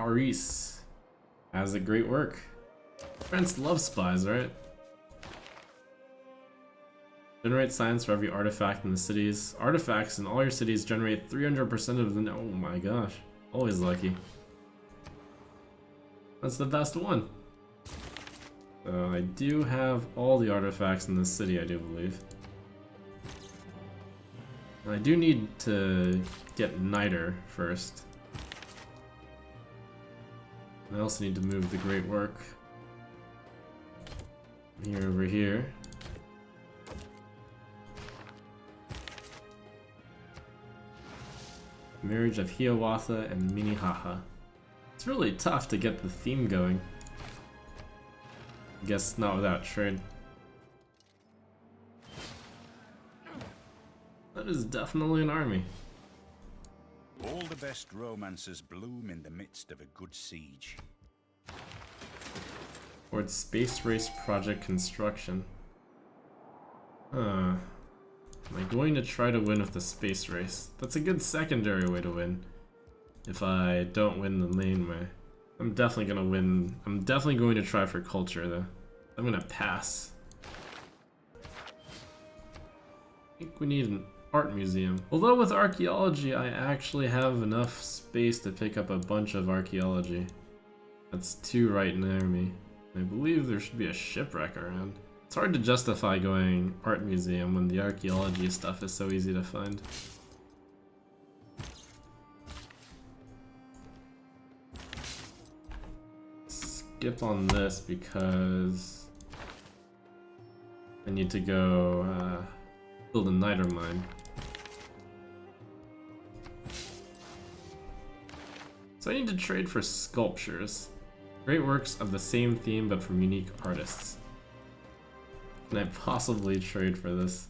Aris has a great work. France loves spies, right? Generate science for every artifact in the cities. Artifacts in all your cities generate 300% of the... Oh my gosh. Always lucky. That's the best one. So I do have all the artifacts in this city, I do believe. And I do need to get Niter first. I also need to move the Great Work. Here over here. Marriage of Hiawatha and Minnehaha. It's really tough to get the theme going. Guess not without trade. That is definitely an army. All the best romances bloom in the midst of a good siege. Towards space race project construction. Am I going to try to win with the space race? That's a good secondary way to win. If I don't win the main way. I'm definitely gonna win. I'm definitely going to try for culture though. I'm gonna pass. I think we need an art museum. Although with archaeology, I actually have enough space to pick up a bunch of archaeology. That's 2 right near me. I believe there should be a shipwreck around. It's hard to justify going art museum when the archaeology stuff is so easy to find. Skip on this because I need to go build a niter mine. So I need to trade for sculptures. Great works of the same theme but from unique artists. Can I possibly trade for this?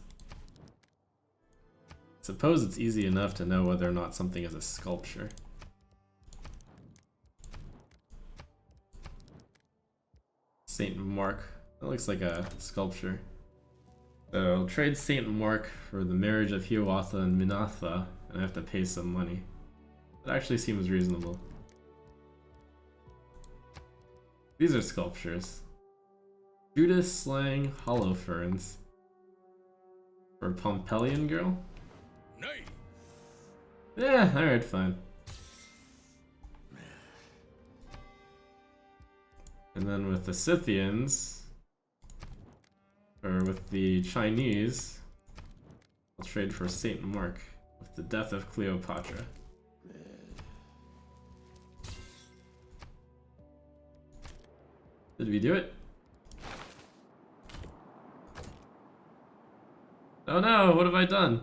Suppose it's easy enough to know whether or not something is a sculpture. Saint Mark. That looks like a sculpture. So I'll trade Saint Mark for the marriage of Hiawatha and Minatha, and I have to pay some money. That actually seems reasonable. These are sculptures. Judith slaying hollow ferns. For a Pompeian girl? Nay. Yeah, alright, fine. And then with the Scythians, or with the Chinese, I'll trade for Saint Mark with the death of Cleopatra. Did we do it? Oh no, what have I done?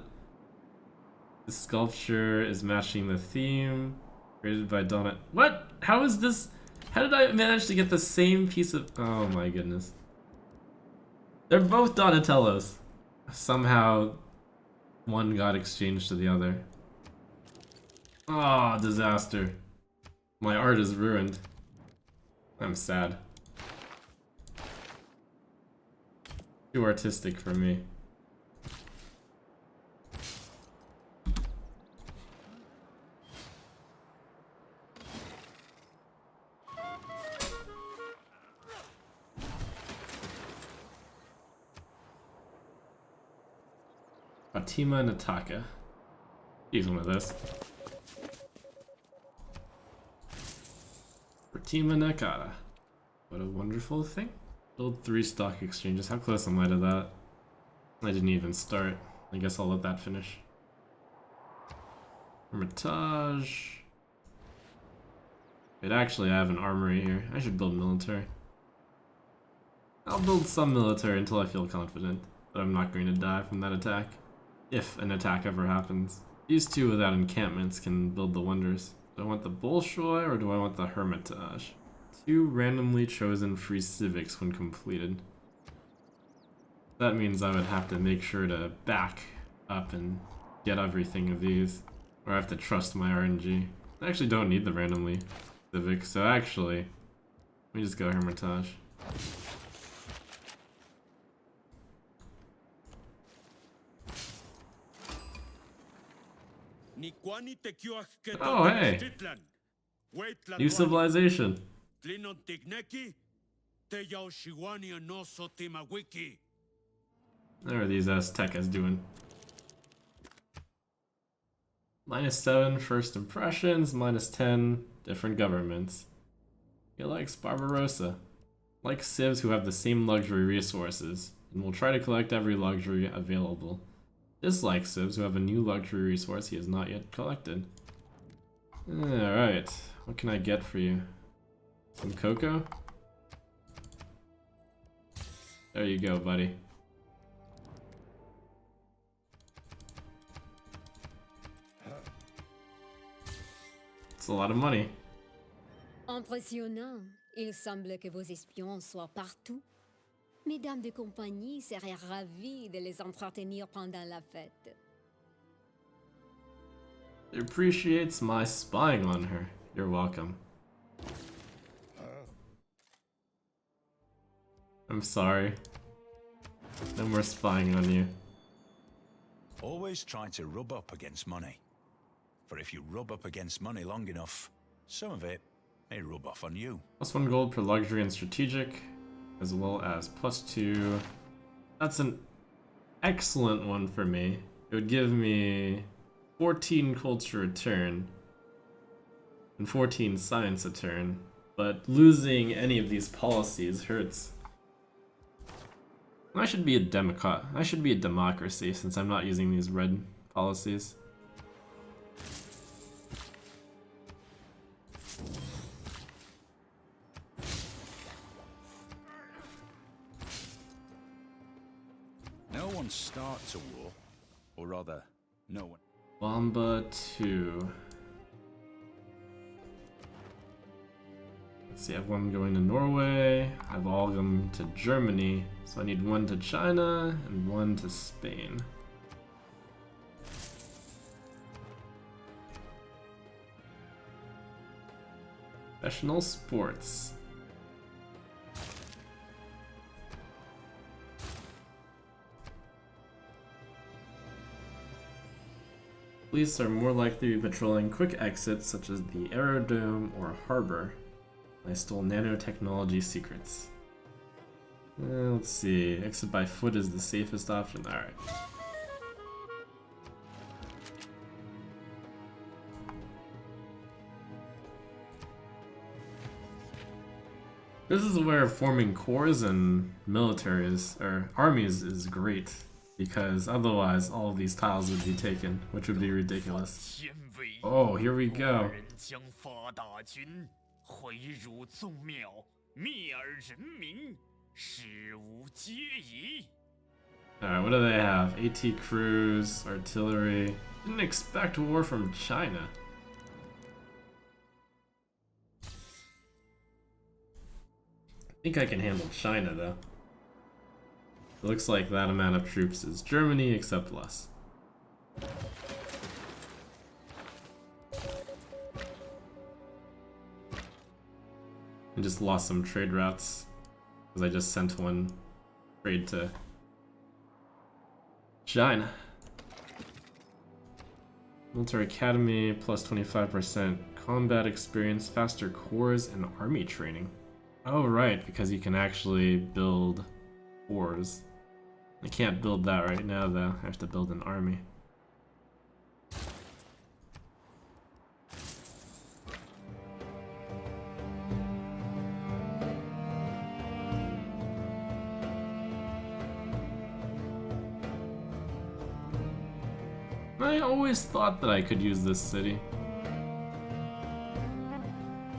This sculpture is matching the theme created by Donat. What? How is this? How did I manage to get the same piece of... Oh my goodness. They're both Donatellos. Somehow one got exchanged to the other. Ah, oh, disaster. My art is ruined. I'm sad. Too artistic for me. Fatima Nataka. Use one of those. Fatima Nakata. What a wonderful thing. Build 3 stock exchanges. How close am I to that? I didn't even start. I guess I'll let that finish. Hermitage. Wait, actually I have an armory here. I should build military. I'll build some military until I feel confident, but I'm not going to die from that attack. If an attack ever happens. These 2 without encampments can build the wonders. Do I want the Bolshoi or do I want the Hermitage? 2 randomly chosen free civics when completed. That means I would have to make sure to back up and get everything of these. Or I have to trust my RNG. I actually don't need the randomly civic, so actually, let me just go Hermitage. Oh, hey! New civilization. How are these Aztecas doing? -7 first impressions, -10 different governments. He likes Barbarossa. Like civs who have the same luxury resources, and will try to collect every luxury available. Dislikes civs who have a new luxury resource he has not yet collected. Alright, what can I get for you? Some cocoa? There you go, buddy. It's a lot of money. Impressionnant. Il semble que vos espions soient partout. Mesdames de compagnie seraient ravies de les entretenir pendant la fête. It appreciates my spying on her. You're welcome. I'm sorry. No more spying on you. Always try to rub up against money. For if you rub up against money long enough, some of it may rub off on you. +1 gold per luxury and strategic, as well as +2. That's an excellent one for me. It would give me 14 culture a turn and 14 science a turn, but losing any of these policies hurts. I should be a democracy since I'm not using these red policies. No one starts a war, or rather, no one. Bomba 2. Let's see, I have one going to Norway, I have all of them to Germany, so I need one to China and one to Spain. Professional sports. Police are more likely to be patrolling quick exits such as the aerodrome or harbor. I stole nanotechnology secrets. Let's see, exit by foot is the safest option. Alright. This is where forming corps and militaries, or armies, is great. Because otherwise all of these tiles would be taken, which would be ridiculous. Oh, here we go. Alright, what do they have? AT crews, artillery. Didn't expect war from China. I think I can handle China though. It looks like that amount of troops is Germany, except less. I just lost some trade routes because I just sent one trade to China. Military Academy plus 25% combat experience, faster corps, and army training. Oh right, because you can actually build corps. I can't build that right now though, I have to build an army. I always thought that I could use this city.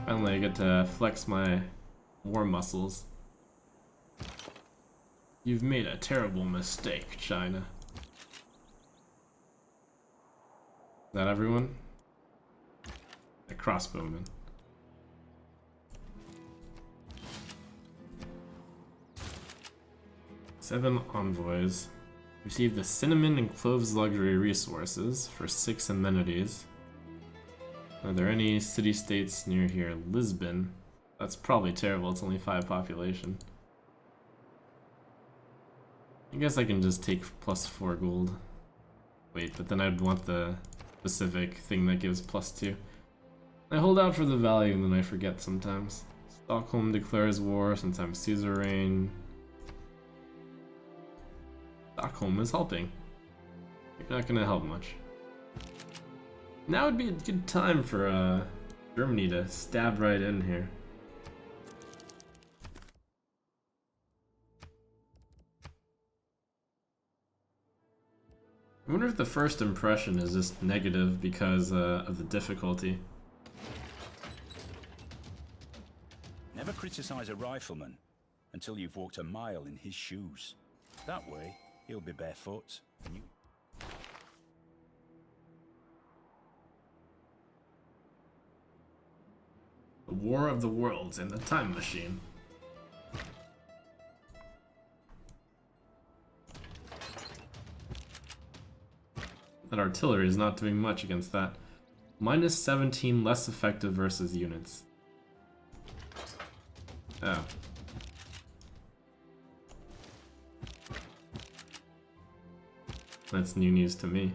Finally I get to flex my war muscles. You've made a terrible mistake, China. Is that everyone? A crossbowman. Seven envoys. Receive the cinnamon and cloves luxury resources for 6 amenities. Are there any city-states near here? Lisbon. That's probably terrible, it's only 5 population. I guess I can just take plus 4 gold. Wait, but then I'd want the specific thing that gives plus 2. I hold out for the value and then I forget sometimes. Stockholm declares war, sometimes suzerain. Stockholm is helping. You're not gonna help much. Now would be a good time for Germany to stab right in here. I wonder if the first impression is just negative because of the difficulty. Never criticize a rifleman until you've walked a mile in his shoes. That way, he'll be barefoot, and you... The War of the Worlds and the Time Machine. That artillery is not doing much against that. Minus 17 less effective versus units. Oh. That's new news to me.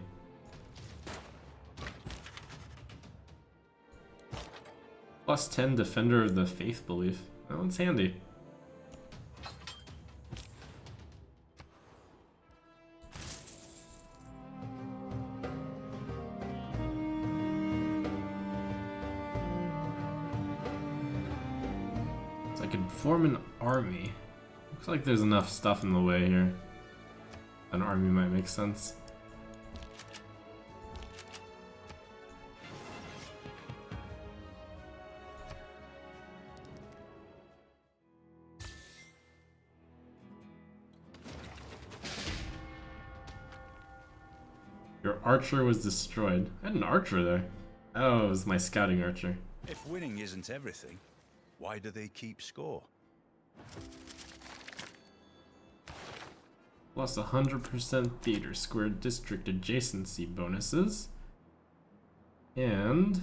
Plus 10 Defender of the Faith belief. That one's handy. So I could form an army. Looks like there's enough stuff in the way here. An army might make sense. Your archer was destroyed. I had an archer there. Oh, it was my scouting archer. If winning isn't everything, why do they keep score? Plus 100% theater square district adjacency bonuses. And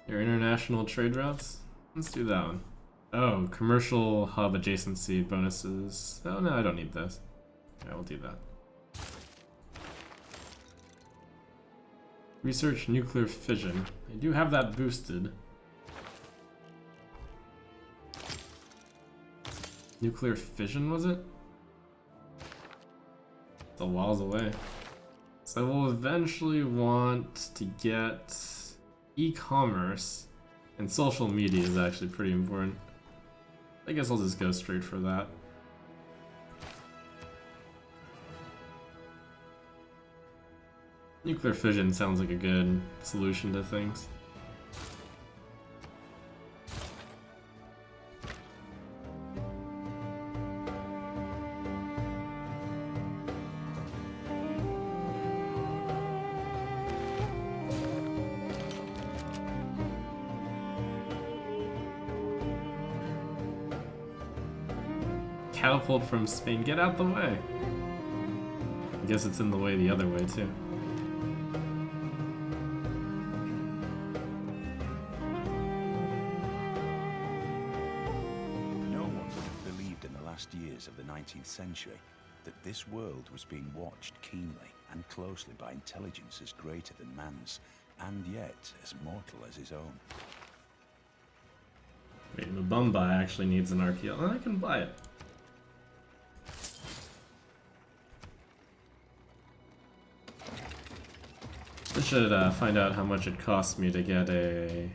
your international trade routes. Let's do that one. Oh, commercial hub adjacency bonuses. Oh no, I don't need those. I will do that. Research nuclear fission. I do have that boosted. Nuclear fission, was it? It's a whiles away. So we'll eventually want to get e-commerce, and social media is actually pretty important. I guess I'll just go straight for that. Nuclear fission sounds like a good solution to things. Catapult from Spain, get out the way! I guess it's in the way the other way too. Years of the 19th century that this world was being watched keenly and closely by intelligences greater than man's, and yet as mortal as his own. Wait, Mubumba actually needs an RPL. Oh, I can buy it. I should find out how much it costs me to get a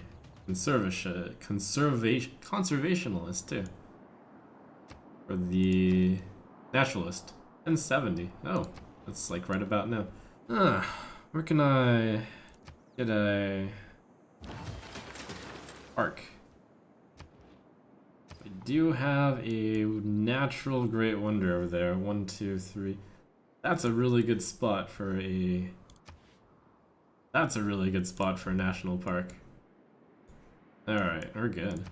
conservationalist too. For the naturalist. 1070. Oh, that's like right about now. Where can I get a park? I do have a natural great wonder over there. 1, 2, 3. That's a really good spot for a. That's a really good spot for a national park. Alright, we're good.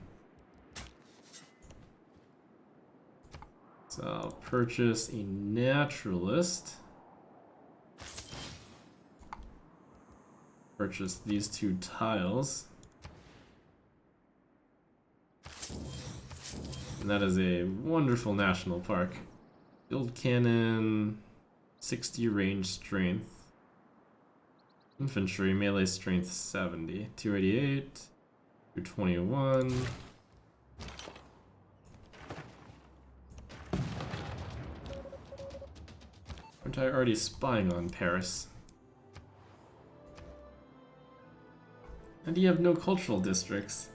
So I'll purchase a naturalist. Purchase these 2 tiles. And that is a wonderful national park. Field cannon, 60 range strength. Infantry, melee strength 70. 288. 221. Aren't I already spying on Paris? And you have no cultural districts.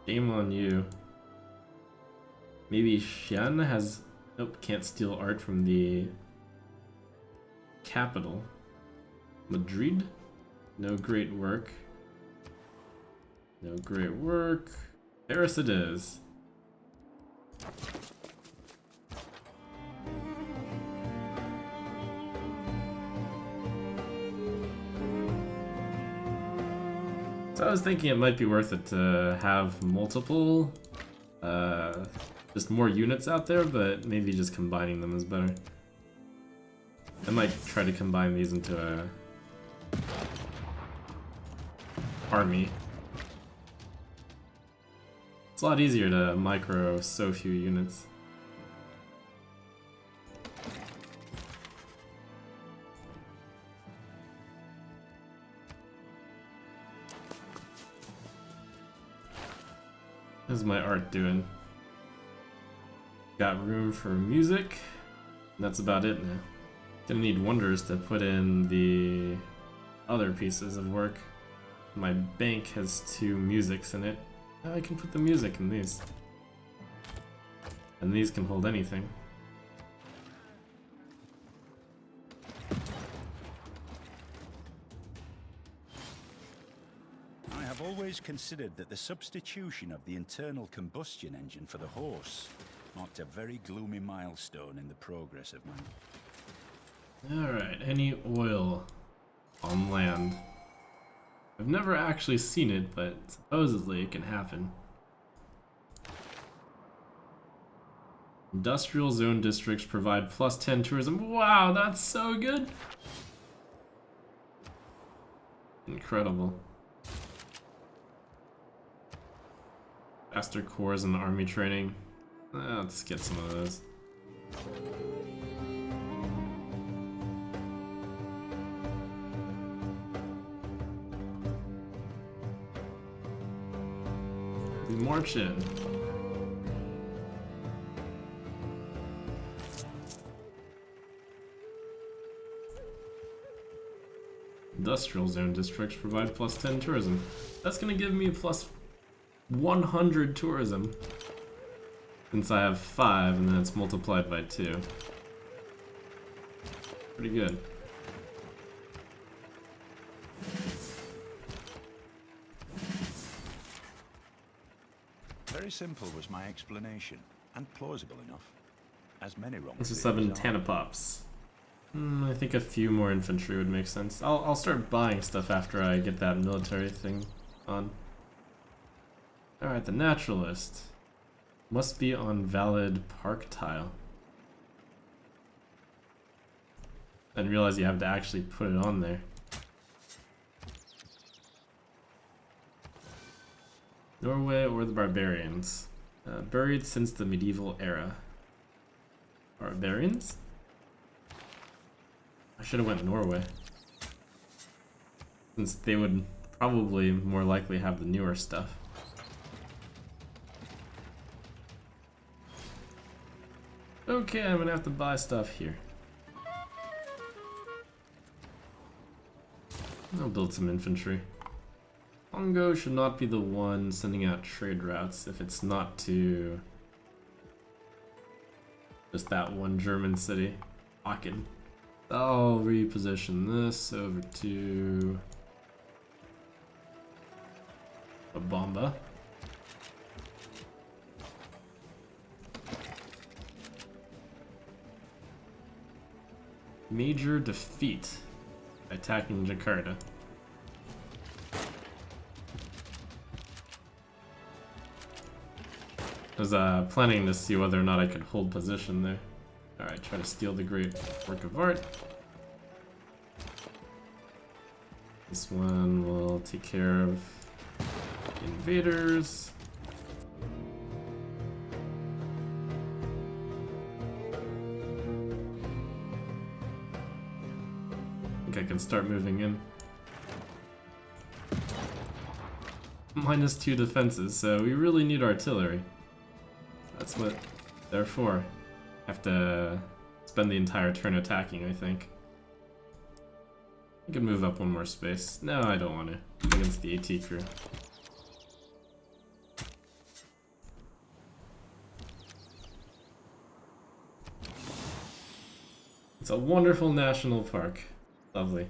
Shame on you. Maybe Xi'an has... Nope, can't steal art from the capital. Madrid? No great work. No great work. Paris it is. So I was thinking it might be worth it to have multiple, just more units out there, but maybe just combining them is better. I might try to combine these into a army. It's a lot easier to micro so few units. How's my art doing? Got room for music, and that's about it now. Gonna need wonders to put in the other pieces of work. My bank has 2 musics in it. Now I can put the music in these. And these can hold anything. I have always considered that the substitution of the internal combustion engine for the horse marked a very gloomy milestone in the progress of man. Alright, any oil on land? I've never actually seen it, but supposedly it can happen. Industrial zone districts provide +10 tourism. Wow, that's so good! Incredible. Faster cores and army training. Let's get some of those. We march in. Industrial zone districts provide +10 tourism. That's gonna give me +100 tourism. Since I have 5 and then it's multiplied by 2. Pretty good. Very simple was my explanation, and plausible enough. As many wrong. This is 7 Tanapops. I think a few more infantry would make sense. I'll start buying stuff after I get that military thing on. Alright, the naturalist. Must be on valid park tile. I didn't realize you have to actually put it on there. Norway or the barbarians? Buried since the medieval era. Barbarians? I should have went Norway. Since they would probably more likely have the newer stuff. Okay, I'm gonna have to buy stuff here. I'll build some infantry. Congo should not be the one sending out trade routes if it's not to just that one German city, Aachen. I'll reposition this over to a Bomba. Major defeat attacking Jakarta. I was planning to see whether or not I could hold position there. Alright, try to steal the great work of art. This one will take care of the invaders. I think I can start moving in. -2 defenses, so we really need artillery. That's what they're for. Have to spend the entire turn attacking, I think. I can move up one more space. No, I don't want to. Against the AT crew. It's a wonderful national park. Lovely.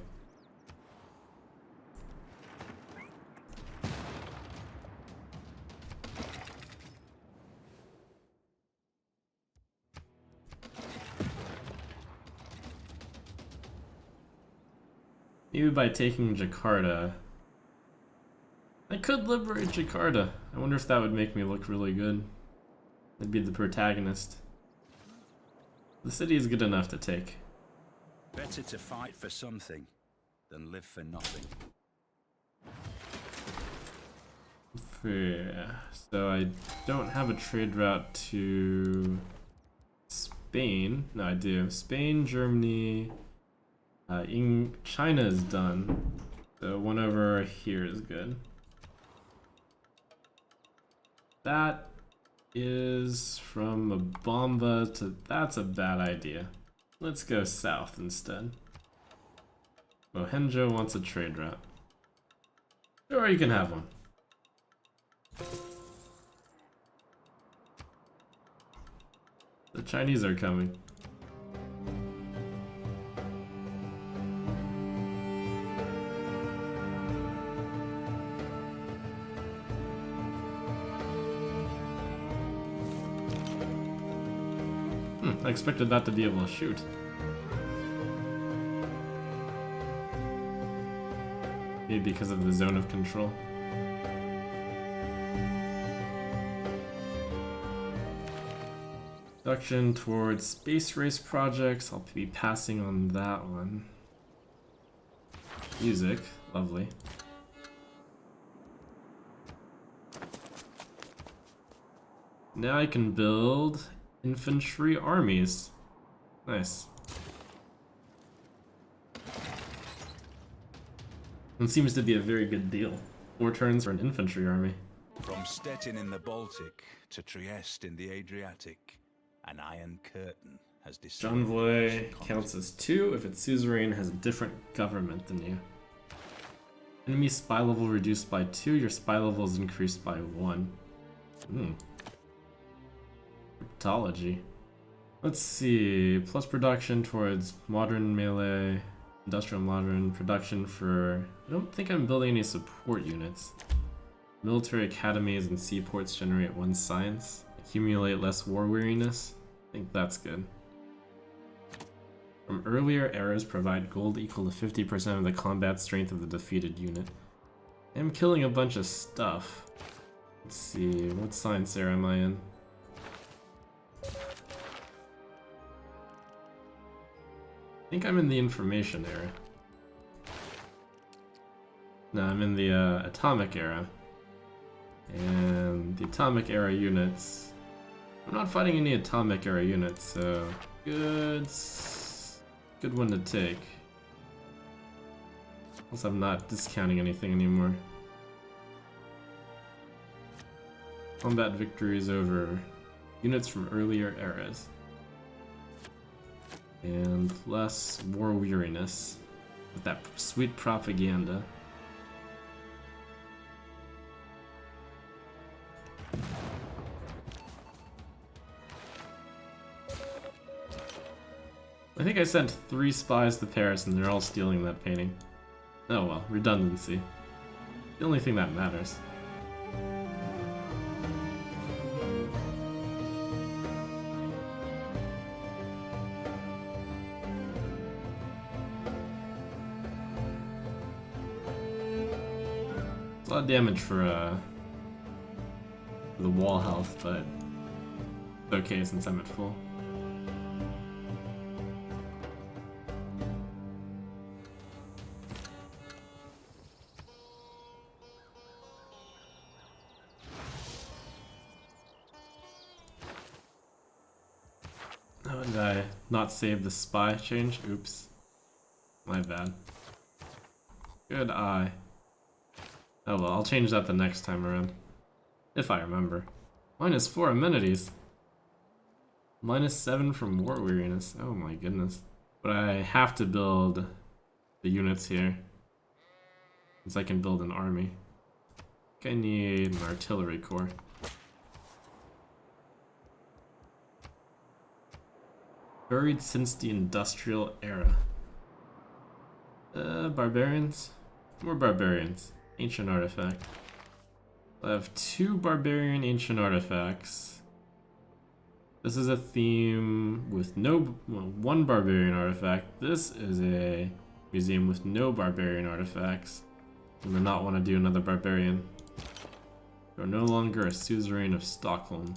Maybe by taking Jakarta. I could liberate Jakarta. I wonder if that would make me look really good. I'd be the protagonist. The city is good enough to take. Better to fight for something than live for nothing. Yeah, so I don't have a trade route to Spain. No, I do. Spain, Germany, China is done. So one over here is good. That is from Abamba to... That's a bad idea. Let's go south instead. Mohenjo wants a trade route. Or you can have one. The Chinese are coming. I expected that to be able to shoot. Maybe because of the zone of control. Production towards space race projects. I'll be passing on that one. Music, lovely. Now I can build infantry armies. Nice. It seems to be a very good deal. 4 turns for an infantry army. From Stettin in the Baltic to Trieste in the Adriatic, an iron curtain has descended. Envoy counts as 2 if its suzerain has a different government than you. Enemy spy level reduced by 2, your spy level is increased by 1. Cryptology. Let's see. Plus production towards modern melee, industrial modern, production for... I don't think I'm building any support units. Military academies and seaports generate 1 science. Accumulate less war weariness. I think that's good. From earlier eras, provide gold equal to 50% of the combat strength of the defeated unit. I'm killing a bunch of stuff. Let's see, what science era am I in? I think I'm in the information era. No, I'm in the atomic era. And the atomic era units... I'm not fighting any atomic era units, so... Good one to take. Plus I'm not discounting anything anymore. Combat victories over units from earlier eras. And less war weariness with that sweet propaganda. I think I sent 3 spies to Paris and they're all stealing that painting. Oh well, redundancy. The only thing that matters. It's a lot of damage for the wall health, but it's okay since I'm at full. Oh, did I not save the spy change? Oops. My bad. Good eye. Oh well, I'll change that the next time around. If I remember. -4 amenities. -7 from war weariness. Oh my goodness. But I have to build the units here. Since I can build an army. I need an artillery corps. Buried since the industrial era. Barbarians? More barbarians. Ancient artifact. I have 2 barbarian ancient artifacts. This is a theme with no, well, 1 barbarian artifact. This is a museum with no barbarian artifacts. I'm gonna not want to do another barbarian. You're no longer a suzerain of Stockholm.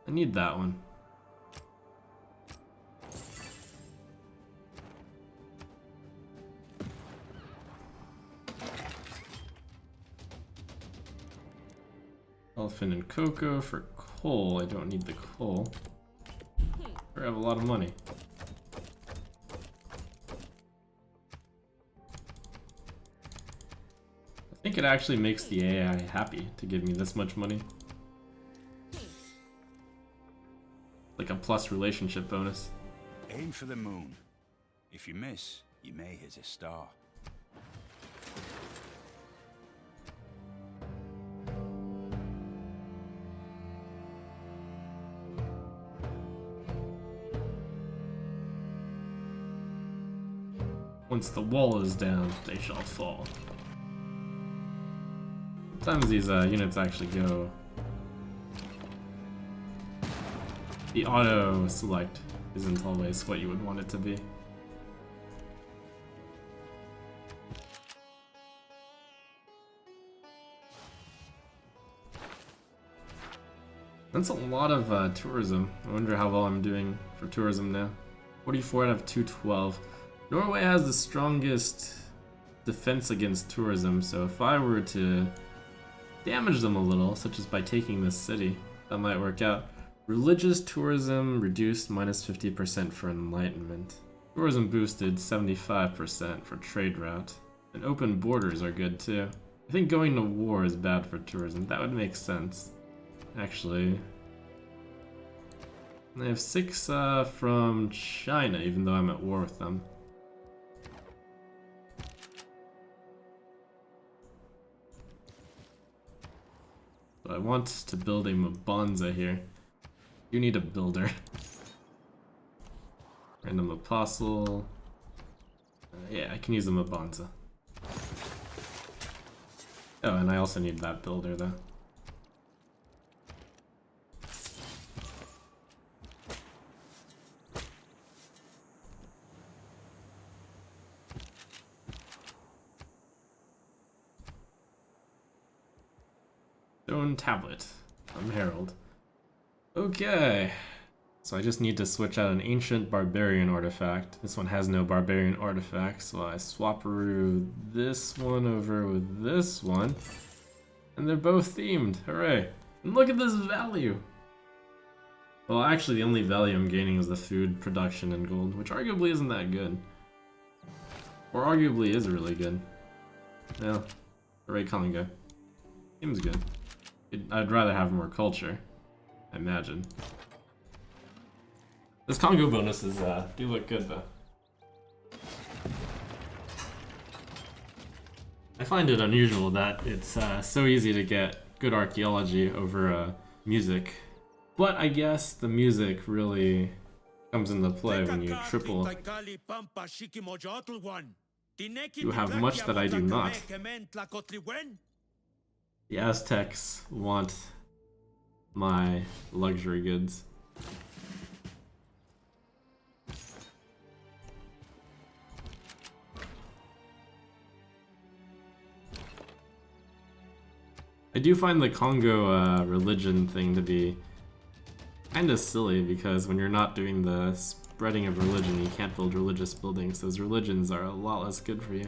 I need that one. Elephant and cocoa for coal. I don't need the coal. I have a lot of money. I think it actually makes the AI happy to give me this much money. Like a plus relationship bonus. Aim for the moon. If you miss, you may hit a star. Once the wall is down, they shall fall. Sometimes these units actually go. The auto select isn't always what you would want it to be. That's a lot of tourism. I wonder how well I'm doing for tourism now. 44 out of 212. Norway has the strongest defense against tourism, so if I were to damage them a little, such as by taking this city, that might work out. Religious tourism reduced -50% for enlightenment. Tourism boosted 75% for trade route. And open borders are good too. I think going to war is bad for tourism. That would make sense. Actually. I have 6 from China, even though I'm at war with them. But I want to build a Mabanza here. You need a builder. Random apostle. Yeah, I can use a Mabanza. Oh, and I also need that builder though. Stone tablet. I'm Harold. Okay. So I just need to switch out an ancient barbarian artifact. This one has no barbarian artifacts, so I swap-a-roo this one over with this one. And they're both themed. Hooray. And look at this value! Well, actually the only value I'm gaining is the food production and gold, which arguably isn't that good. Or arguably is really good. Well, hooray Congo. Seems good. I'd rather have more culture, I imagine. Those Congo bonuses do look good though. I find it unusual that it's so easy to get good archaeology over music. But I guess the music really comes into play when you triple. You have much that I do not. The Aztecs want my luxury goods. I do find the Congo religion thing to be kinda silly, because when you're not doing the spreading of religion, you can't build religious buildings. Those religions are a lot less good for you.